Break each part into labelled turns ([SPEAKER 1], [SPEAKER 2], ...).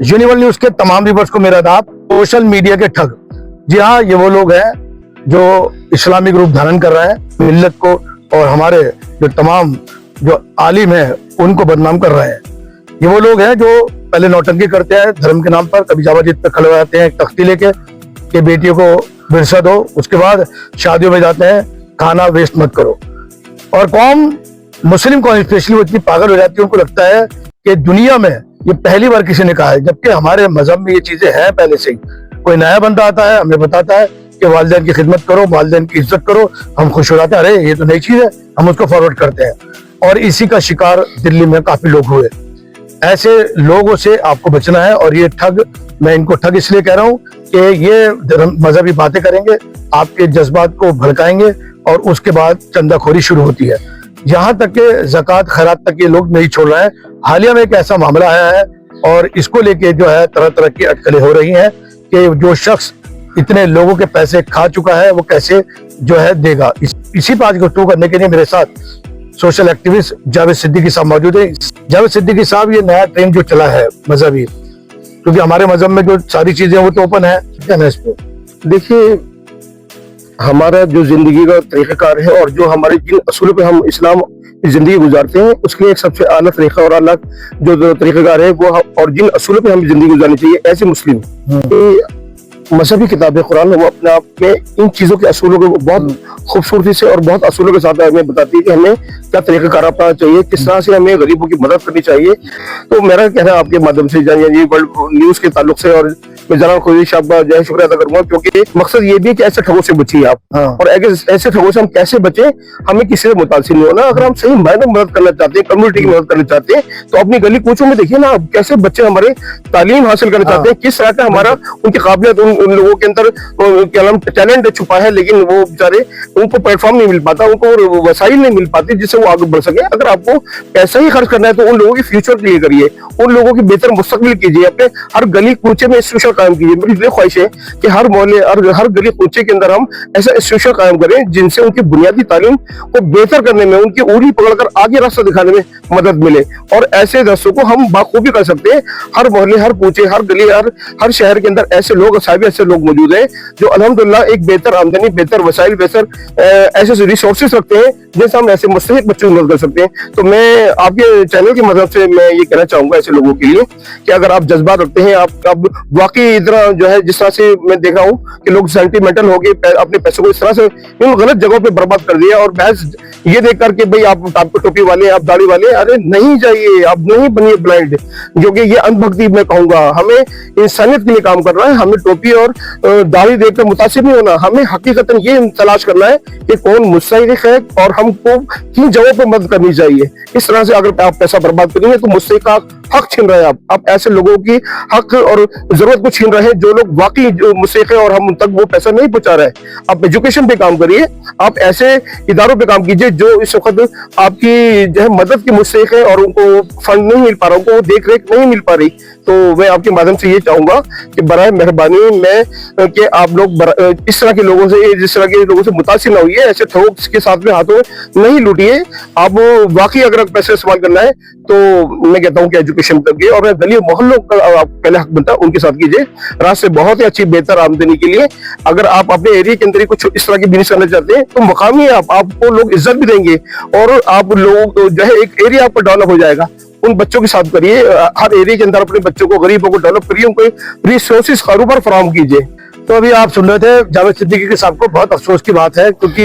[SPEAKER 1] Universal news के तमाम viewers को मेरा आदाब। सोशल मीडिया के ठग, जी हाँ, ये वो लोग हैं जो इस्लामिक रूप धारण कर रहे हैं, मिल्लत को और हमारे जो तमाम जो आलिम हैं उनको बदनाम कर रहे हैं। ये वो लोग हैं जो पहले नौटंकी करते हैं धर्म के नाम पर, कभी जावा मस्जिद पे खड़े हो जाते हैं एक तख्ती लेके कि बेटियों को विरसा दो, उसके बाद शादियों में जाते हैं खाना वेस्ट मत करो। और कौम, मुस्लिम कौम स्पेशली, वो इतनी पागल हो जाती है, उनको लगता है कि दुनिया में ये पहली बार किसी ने कहा है, जबकि हमारे मजहब में ये चीजें हैं पहले से ही। कोई नया बंदा आता है, हमें बताता है कि वालिदैन की खिदमत करो, वालिदैन की इज्जत करो, हम खुश हो जाते हैं, अरे ये तो नई चीज है, हम उसको फॉरवर्ड करते हैं। और इसी का शिकार दिल्ली में काफी लोग हुए। ऐसे लोगों से आपको बचना है। और ये ठग, मैं इनको ठग इसलिए कह रहा हूँ कि ये मजहबी बातें करेंगे, आपके जज्बात को भड़काएंगे और उसके बाद चंदाखोरी शुरू होती है। यहाँ तक के ज़कात खैरात तक ये लोग नहीं छोड़ रहे हैं। हालिया में एक ऐसा मामला आया है और इसको लेके जो है तरह तरह की अटकलें हो रही हैं कि जो शख्स इतने लोगों के पैसे खा चुका है वो कैसे जो है देगा। इसी बात को गुफ्तगू करने के लिए मेरे साथ सोशल एक्टिविस्ट जावेद सिद्दीकी साहब मौजूद है। जावेद सिद्दीकी साहब, ये नया ट्रेंड जो चला है मजहबी, क्योंकि हमारे मजहब में जो सारी चीजें वो तो ओपन है, क्या है इस पे?
[SPEAKER 2] देखिए, हमारा जो जिंदगी का तरीक़ाकार है और जो हमारे जिन असूलों पे हम इस्लाम की जिंदगी गुजारते हैं, उसके लिए एक सबसे आला तरीका और आला जो तरीक़ाकार है वो, और जिन असूलों पे हमें जिंदगी गुजारनी चाहिए ऐसे मुस्लिम मजहबी किताब कुरान, वो अपने आप में इन चीजों के असूलों को बहुत खूबसूरती से और बहुत असूलों के साथ हमें बताती है कि हमें क्या तरीक़ाकार अपनाना चाहिए, किस तरह से हमें गरीबों की मदद करनी चाहिए। तो मेरा कहना है आपके माध्यम से जानिए वर्ल्ड न्यूज के ताल्लुक से, और मैं जनाब खुशी साहब का जो है शुक्रिया अदा करूंगा, क्योंकि मकसद ये भी है कि ऐसे ठगों से बचिए आप। और ऐसे ठगों से हम कैसे बचे, हमें किसी से मुतासिर नहीं होना। अगर हम सही मायने में मदद करना चाहते हैं, कम्युनिटी की मदद करना चाहते हैं, तो अपनी गली कूचों में देखिए ना कैसे बच्चे हमारे तालीम हासिल करना चाहते हैं, किस तरह का हमारा उनकी काबिलियत, उन लोगों के अंदर क्या नाम टैलेंट छुपा है, लेकिन वो बेचारे उनको प्लेटफॉर्म नहीं मिल पाता, उनको वसाइल नहीं मिल पाती जिससे वो आगे बढ़ सके। अगर आपको पैसा ही खर्च करना है तो उन लोगों के फ्यूचर के लिए करिए, उन लोगों की बेहतर मुस्तकबिल कीजिए, अपने हर गली कूचे में इंस्टीट्यूशन कायम कीजिए। मेरी ये ख्वाहिश है कि हर मोहल्ले और हर गली कूचे के अंदर हम ऐसा इंस्टीट्यूशन कायम करें जिनसे उनकी बुनियादी तालीम को बेहतर करने में, उनकी उंगली पकड़कर आगे रास्ता दिखाने में मदद मिले। और ऐसे रास्तों को हम बाखूबी कर सकते हैं। हर मोहल्ले, हर कूचे, हर गली, हर शहर के अंदर ऐसे लोग, साहिब ऐसे लोग मौजूद हैं जो अल्हम्दुलिल्लाह एक बेहतर आमदनी, बेहतर वसाइल, बेहतर ऐसे रिसोर्सेज रखते हैं जिनसे हम ऐसे मुस्तहिक बच्चों की मदद कर सकते हैं। तो मैं आपके चैनल की मदद से मैं ये कहना चाहूंगा ऐसे लोगों के लिए कि अगर आप जज्बात रखते हैं, आप वाकई इतना जो है, जिस तरह से मैं देख रहा हूँ कि लोग सेंटिमेंटल हो गए, अपने पैसों को इस तरह से इन गलत जगहों पे बर्बाद कर दिया, और बहस ये देख करके भाई आप टोपी वाले, आप दाढ़ी वाले, अरे नहीं चाहिए, आप नहीं बनिए ब्लाइंड, जो कि ये अंधभक्ति मैं कहूंगा। हमें इंसानियत के लिए काम करना है, हमें टोपी और दाढ़ी देखकर मुतासिर नहीं होना, हमें हकीकतन ये तलाश करना है कि कौन मुस्तहिक है और हमको किन जगहों पर मदद करनी चाहिए। इस तरह से अगर आप पैसा बर्बाद करेंगे तो मुस्तहिक का हक छीन रहे हैं आप ऐसे लोगों की हक और जरूरत को छीन रहे हैं जो लोग वाकई मुस्तहिक है और हम उन तक वो पैसा नहीं पहुंचा रहे हैं। आप एजुकेशन पे काम करिए, आप ऐसे इदारों पे काम कीजिए जो इस वक्त आपकी जो है मदद की मुस्तहिक है और उनको फंड नहीं मिल पा रहा, उनको देख रेख नहीं मिल पा रही। तो मैं आपके माध्यम से ये चाहूंगा कि बराए मेहरबानी मैं कि आप लोग इस तरह के लोगों से, जिस तरह के लोगों से मुतासिर ना होइए, ऐसे ठगों के साथ में हाथों नहीं लूटिए। आप वाकई अगर पैसे इस्तेमाल करना है तो मैं कहता हूँ कि एजुकेशन करके और गली मोहल्लों का पहले हक बनता है, उनके साथ कीजिए। रास्ते बहुत ही अच्छी बेहतर आमदनी के लिए अगर आप अपने एरिया के अंदर ही कुछ इस तरह की बिजनेस करना चाहते हैं तो मकामी आपको लोग इज्जत भी देंगे और आप लोग जो है एक एरिया आपका डेवलप हो जाएगा। उन बच्चों के साथ करिए, हर एरिया के अंदर अपने बच्चों को, गरीबों को डेवलप करिए, उनको रिसोर्सेज कारोबार फराहम कीजिए।
[SPEAKER 1] तो अभी आप सुन रहे थे जावेद सिद्दीकी के साहब को। बहुत अफसोस की बात है क्योंकि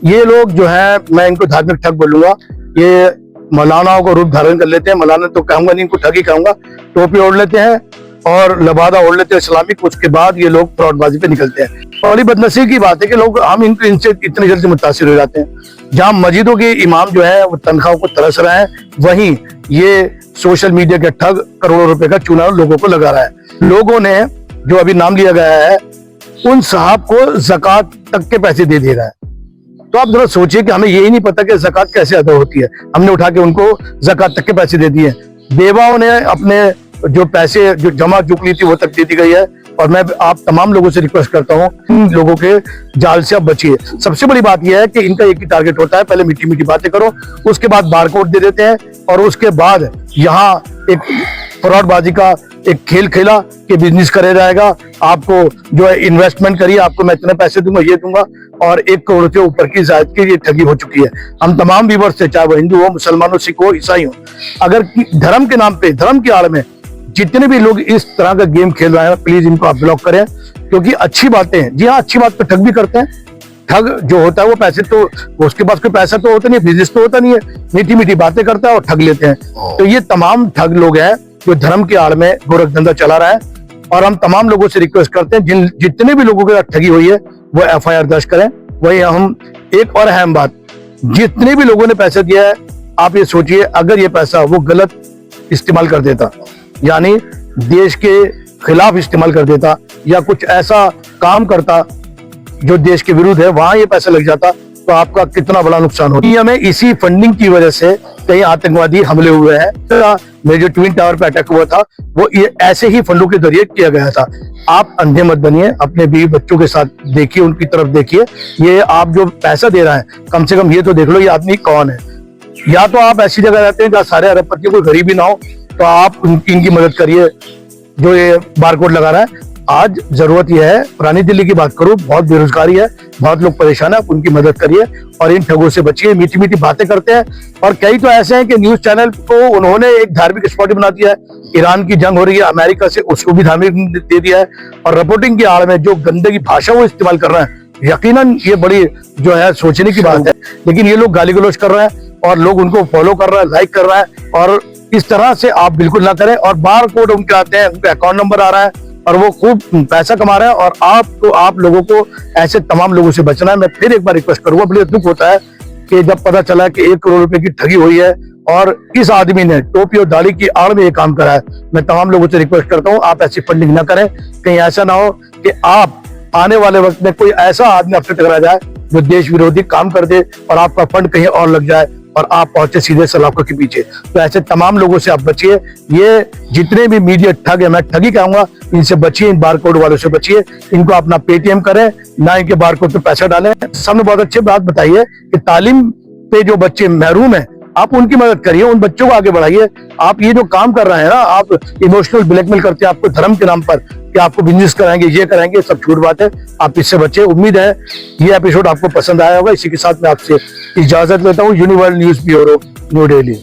[SPEAKER 1] ये लोग जो है, मैं इनको धार्मिक ठग बोलूंगा, ये मौलानाओं को रूप धारण कर लेते हैं। मौलाना तो कहूंगा नहीं, इनको ठग ही कहूंगा। टोपी ओढ़ लेते हैं और लबादा ओढ़ लेते हैं इस्लामिक, उसके बाद ये लोग फ्रॉडबाजी पे निकलते हैं। बड़ी बदनसीबी की बात है कि लोग, हम इनसे इतनी जल्दी मुतासिर हो जाते हैं। जहाँ मस्जिदों के इमाम जो है वो तनख्वाहों को तरस रहे हैं, वहीं ये सोशल मीडिया के ठग करोड़ों रुपए का चूना लोगों को लगा रहा है। लोगों ने जो अभी नाम लिया गया है, उन साहब को ज़कात तक के पैसे दे दिए गए। तो आप जरा सोचिए कि हमें यही नहीं पता कि ज़कात कैसे अदा होती है, हमने उठा के उनको ज़कात तक के पैसे दे दिए। बेवाओं ने अपने जो पैसे जो जमा चुक ली थी वो तक दे दी गई है। और मैं आप तमाम लोगों से रिक्वेस्ट करता हूँ, इन लोगों के जाल से आप बचिए। सबसे बड़ी बात यह है कि इनका एक ही टारगेट होता है, पहले मीठी मीठी बातें करो, उसके बाद बारकोड दे देते हैं और उसके बाद यहाँ एक फ्रॉडबाजी का एक खेल खेला कि बिजनेस करे जाएगा, आपको जो है इन्वेस्टमेंट करिए, आपको मैं इतने पैसे दूंगा, ये दूंगा, और 1 करोड़ से ऊपर की जायद की ये ठगी हो चुकी है। हम तमाम व्यूअर्स से, चाहे वो हिंदू हो, मुसलमान हो, सिख हो, ईसाई हो, अगर धर्म के नाम पे, धर्म की आड़ में जितने भी लोग इस तरह का गेम खेल रहे हैं, प्लीज इनको आप ब्लॉक करें, क्योंकि अच्छी बातें हैं, जी हाँ, अच्छी बात पे ठग भी करते हैं। ठग जो होता है वो पैसे तो, उसके पास कोई पैसा तो होता नहीं है, बिजनेस तो होता नहीं है, मीठी मीठी बातें करता है और ठग लेते हैं। तो ये तमाम ठग लोग हैं जो धर्म की आड़ में गोरख धंधा चला रहा है, और हम तमाम लोगों से रिक्वेस्ट करते हैं जितने भी लोगों के साथ ठगी हुई है वो FIR दर्ज करें। वही हम एक और अहम बात, जितने भी लोगों ने पैसा दिया है, आप ये सोचिए अगर ये पैसा वो गलत इस्तेमाल कर देता, यानी देश के खिलाफ इस्तेमाल कर देता, या कुछ ऐसा काम करता जो देश के विरुद्ध है, वहां ये पैसा लग जाता, तो आपका कितना बड़ा नुकसान होता। हमें इसी फंडिंग की वजह से कई आतंकवादी हमले हुए हैं। मेरे जो ट्विन टावर पे अटैक हुआ था वो ये ऐसे ही फंडों के जरिए किया गया था। आप अंधे मत बनिए, अपने बीवी बच्चों के साथ देखिए, उनकी तरफ देखिए। ये आप जो पैसा दे रहा है, कम से कम ये तो देख लो ये आदमी कौन है। या तो आप ऐसी जगह रहते हैं जहाँ सारे अरबपति कोई गरीब ही ना हो, तो आप इनकी मदद करिए जो ये बारकोड लगा रहा है। आज जरूरत यह है, पुरानी दिल्ली की बात करूं, बहुत बेरोजगारी है, बहुत लोग परेशान है, आप उनकी मदद करिए और इन ठगों से बचिए। मीठी मीठी बातें करते हैं, और कई तो ऐसे हैं कि न्यूज चैनल को उन्होंने एक धार्मिक स्पॉट बना दिया है। ईरान की जंग हो रही है अमेरिका से, उसको भी धार्मिक दे दिया है, और रिपोर्टिंग की आड़ में जो गंदगी भाषा वो इस्तेमाल कर रहे हैं, यकीनन ये बड़ी जो है सोचने की बात है। लेकिन ये लोग गाली गलौज कर रहे हैं और लोग उनको फॉलो कर रहे हैं, लाइक कर रहे हैं, और इस तरह से आप बिल्कुल ना करें। और बार कोड उनके आते हैं, उनका अकाउंट नंबर आ रहा है और वो खूब पैसा कमा रहे हैं, और आप लोगों को ऐसे तमाम लोगों से बचना है। मैं फिर एक बार रिक्वेस्ट करूंगा, बड़े दुख होता है कि जब पता चला कि 1 करोड़ रुपए की ठगी हुई है और इस आदमी ने टोपी और दाढ़ी की आड़ में ये काम करा है। मैं तमाम लोगों से रिक्वेस्ट करता हूँ, आप ऐसी फंडिंग ना करें। कहीं ऐसा ना हो कि आप आने वाले वक्त में कोई ऐसा आदमी आपसे टकरा जाए जो देश विरोधी काम कर दे और आपका फंड कहीं और लग जाए और आप पहुंचे सीधे सलाखों के पीछे। तो ऐसे तमाम लोगों से आप बचिए। ये जितने भी मीडिया ठग है, मैं ठगी कहूंगा, इनसे बचिए, इन बारकोड वालों से बचिए। इनको अपना पेटीएम करें, ना इनके बारकोड पे पैसा डालें। सबने बहुत अच्छी बात बताई है कि तालीम पे जो बच्चे महरूम है, आप उनकी मदद करिए, उन बच्चों को आगे बढ़ाइए। आप ये जो काम कर रहे हैं ना, आप इमोशनल ब्लैकमेल करते हैं आपको धर्म के नाम पर कि आपको बिजनेस कराएंगे, ये कराएंगे, सब झूठ बात है। आप इससे बचे। उम्मीद है ये एपिसोड आपको पसंद आया होगा। इसी के साथ मैं आपसे इजाजत लेता हूँ। Universal news bureau, new Delhi.